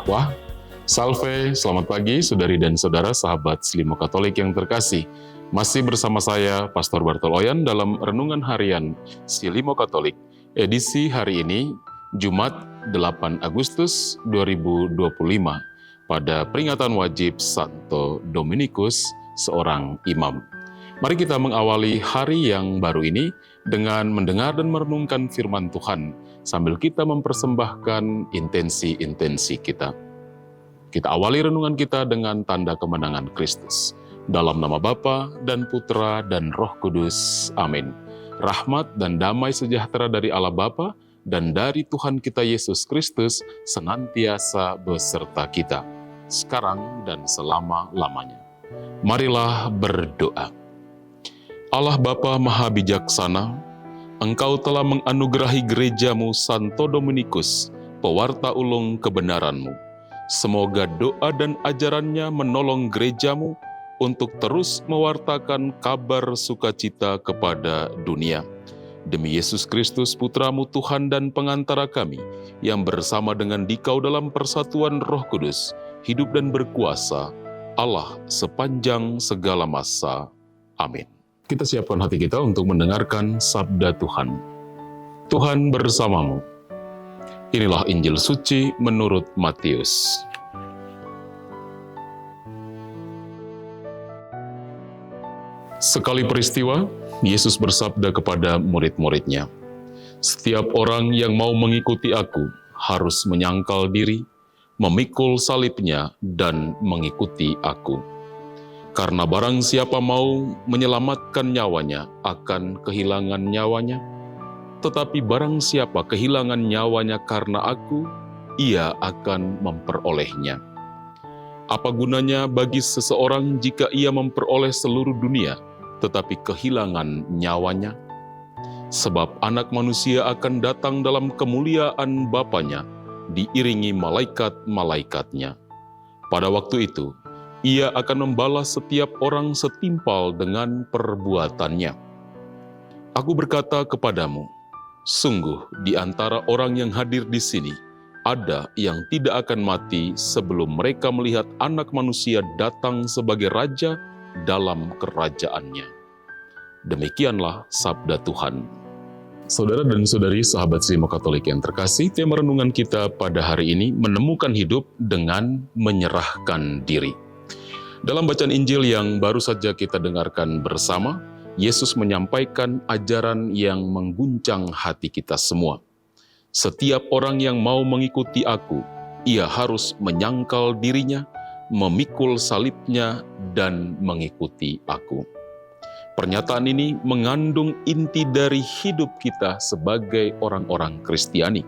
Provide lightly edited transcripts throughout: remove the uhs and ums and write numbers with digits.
Wah. Salve, selamat pagi saudari dan saudara sahabat Selimo Katolik yang terkasih. Masih bersama saya, Pastor Bartoloyan dalam Renungan Harian Selimo Katolik. Edisi hari ini, Jumat 8 Agustus 2025, pada peringatan wajib Santo Dominikus, seorang imam. Mari kita mengawali hari yang baru ini dengan mendengar dan merenungkan firman Tuhan, sambil kita mempersembahkan intensi-intensi kita. Kita awali renungan kita dengan tanda kemenangan Kristus. Dalam nama Bapa dan Putra dan Roh Kudus. Amin. Rahmat dan damai sejahtera dari Allah Bapa dan dari Tuhan kita Yesus Kristus senantiasa beserta kita, sekarang dan selama-lamanya. Marilah berdoa. Allah Bapa Maha Bijaksana, Engkau telah menganugerahi gerejamu Santo Dominikus, pewarta ulung kebenaran-Mu. Semoga doa dan ajarannya menolong gerejamu untuk terus mewartakan kabar sukacita kepada dunia. Demi Yesus Kristus, Putra-Mu Tuhan dan pengantara kami, yang bersama dengan Dikau dalam persatuan Roh Kudus, hidup dan berkuasa, Allah sepanjang segala masa. Amin. Kita siapkan hati kita untuk mendengarkan sabda Tuhan. Tuhan bersamamu. Inilah Injil suci menurut Matius. Sekali peristiwa, Yesus bersabda kepada murid-muridnya, "Setiap orang yang mau mengikuti aku harus menyangkal diri, memikul salibnya, dan mengikuti aku. Karena barang siapa mau menyelamatkan nyawanya akan kehilangan nyawanya, tetapi barang siapa kehilangan nyawanya karena aku, ia akan memperolehnya. Apa gunanya bagi seseorang jika ia memperoleh seluruh dunia, tetapi kehilangan nyawanya? Sebab Anak Manusia akan datang dalam kemuliaan Bapanya, diiringi malaikat-malaikatnya. Pada waktu itu, ia akan membalas setiap orang setimpal dengan perbuatannya. Aku berkata kepadamu, sungguh di antara orang yang hadir di sini, ada yang tidak akan mati sebelum mereka melihat Anak Manusia datang sebagai Raja dalam kerajaannya." Demikianlah sabda Tuhan. Saudara dan saudari sahabat Selimo Katolik yang terkasih, tema renungan kita pada hari ini menemukan hidup dengan menyerahkan diri. Dalam bacaan Injil yang baru saja kita dengarkan bersama, Yesus menyampaikan ajaran yang mengguncang hati kita semua. Setiap orang yang mau mengikuti aku, ia harus menyangkal dirinya, memikul salibnya, dan mengikuti aku. Pernyataan ini mengandung inti dari hidup kita sebagai orang-orang Kristiani.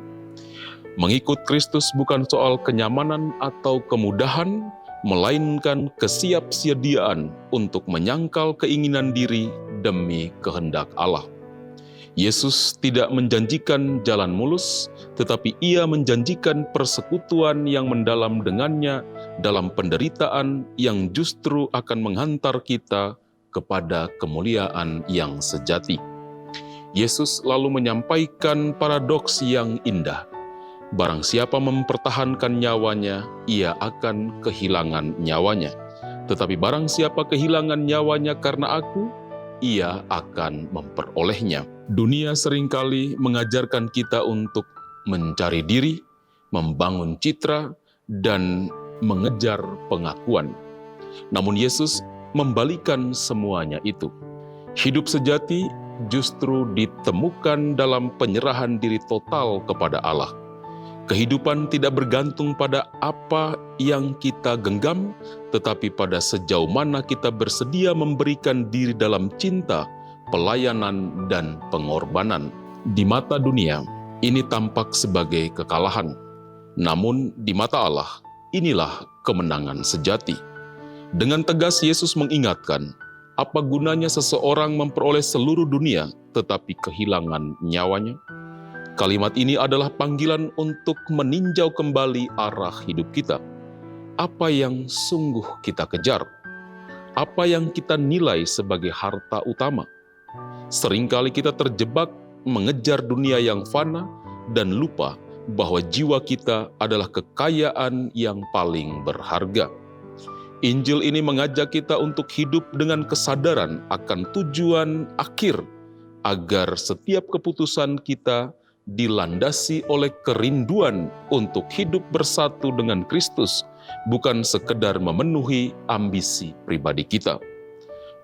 Mengikut Kristus bukan soal kenyamanan atau kemudahan, melainkan kesiapsiadiaan untuk menyangkal keinginan diri demi kehendak Allah. Yesus tidak menjanjikan jalan mulus, tetapi ia menjanjikan persekutuan yang mendalam dengannya dalam penderitaan yang justru akan menghantar kita kepada kemuliaan yang sejati. Yesus lalu menyampaikan paradoks yang indah. Barang siapa mempertahankan nyawanya, ia akan kehilangan nyawanya. Tetapi barang siapa kehilangan nyawanya karena aku, ia akan memperolehnya. Dunia seringkali mengajarkan kita untuk mencari diri, membangun citra, dan mengejar pengakuan. Namun Yesus membalikan semuanya itu. Hidup sejati justru ditemukan dalam penyerahan diri total kepada Allah. Kehidupan tidak bergantung pada apa yang kita genggam, tetapi pada sejauh mana kita bersedia memberikan diri dalam cinta, pelayanan, dan pengorbanan. Di mata dunia, ini tampak sebagai kekalahan. Namun di mata Allah, inilah kemenangan sejati. Dengan tegas Yesus mengingatkan, apa gunanya seseorang memperoleh seluruh dunia tetapi kehilangan nyawanya? Kalimat ini adalah panggilan untuk meninjau kembali arah hidup kita. Apa yang sungguh kita kejar? Apa yang kita nilai sebagai harta utama? Seringkali kita terjebak mengejar dunia yang fana dan lupa bahwa jiwa kita adalah kekayaan yang paling berharga. Injil ini mengajak kita untuk hidup dengan kesadaran akan tujuan akhir, agar setiap keputusan kita dilandasi oleh kerinduan untuk hidup bersatu dengan Kristus, bukan sekedar memenuhi ambisi pribadi kita.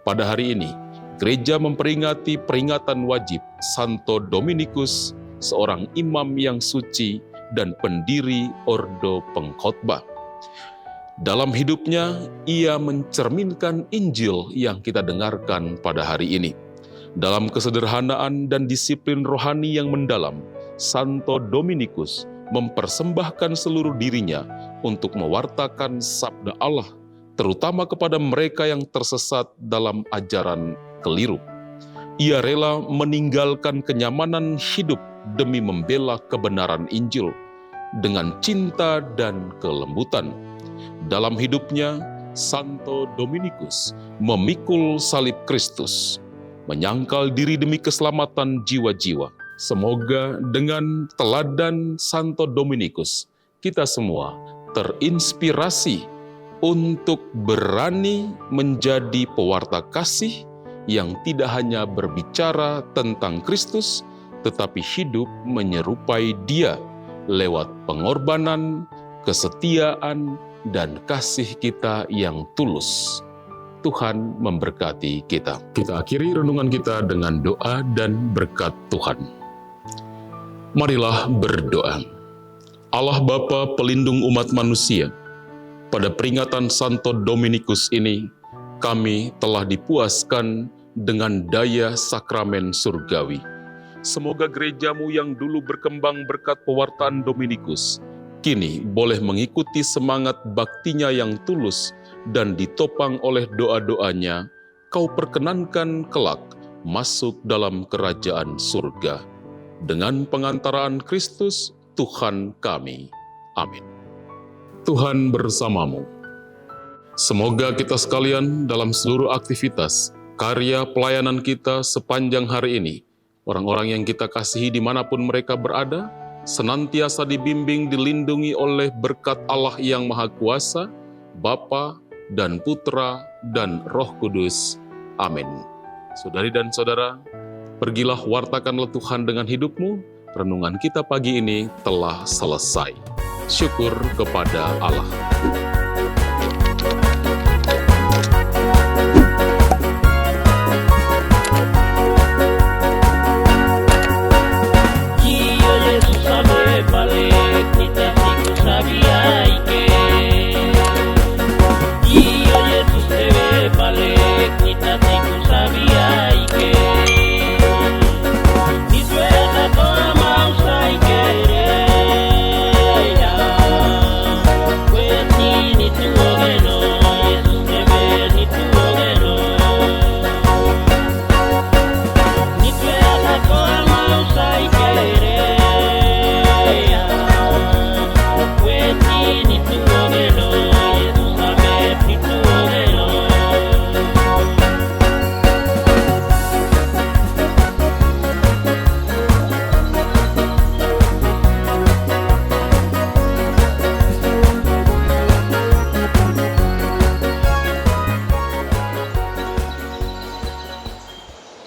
Pada hari ini, gereja memperingati peringatan wajib Santo Dominikus, seorang imam yang suci dan pendiri Ordo Pengkhotbah. Dalam hidupnya, ia mencerminkan Injil yang kita dengarkan pada hari ini. Dalam kesederhanaan dan disiplin rohani yang mendalam, Santo Dominikus mempersembahkan seluruh dirinya untuk mewartakan sabda Allah, terutama kepada mereka yang tersesat dalam ajaran keliru. Ia rela meninggalkan kenyamanan hidup demi membela kebenaran Injil dengan cinta dan kelembutan. Dalam hidupnya, Santo Dominikus memikul salib Kristus, menyangkal diri demi keselamatan jiwa-jiwa. Semoga dengan teladan Santo Dominikus, kita semua terinspirasi untuk berani menjadi pewarta kasih yang tidak hanya berbicara tentang Kristus, tetapi hidup menyerupai Dia lewat pengorbanan, kesetiaan, dan kasih kita yang tulus. Tuhan memberkati kita. Kita akhiri renungan kita dengan doa dan berkat Tuhan. Marilah berdoa. Allah Bapa pelindung umat manusia, pada peringatan Santo Dominikus ini, kami telah dipuaskan dengan daya sakramen surgawi. Semoga gerejamu yang dulu berkembang berkat pewartaan Dominikus, kini boleh mengikuti semangat baktinya yang tulus dan ditopang oleh doa-doanya, kau perkenankan kelak masuk dalam kerajaan surga. Dengan pengantaraan Kristus, Tuhan kami. Amin. Tuhan bersamamu. Semoga kita sekalian dalam seluruh aktivitas, karya pelayanan kita sepanjang hari ini, orang-orang yang kita kasihi dimanapun mereka berada, senantiasa dibimbing, dilindungi oleh berkat Allah yang Maha Kuasa, Bapa dan Putra dan Roh Kudus. Amin. Saudari dan saudara, pergilah wartakanlah Tuhan dengan hidupmu. Renungan kita pagi ini telah selesai. Syukur kepada Allah.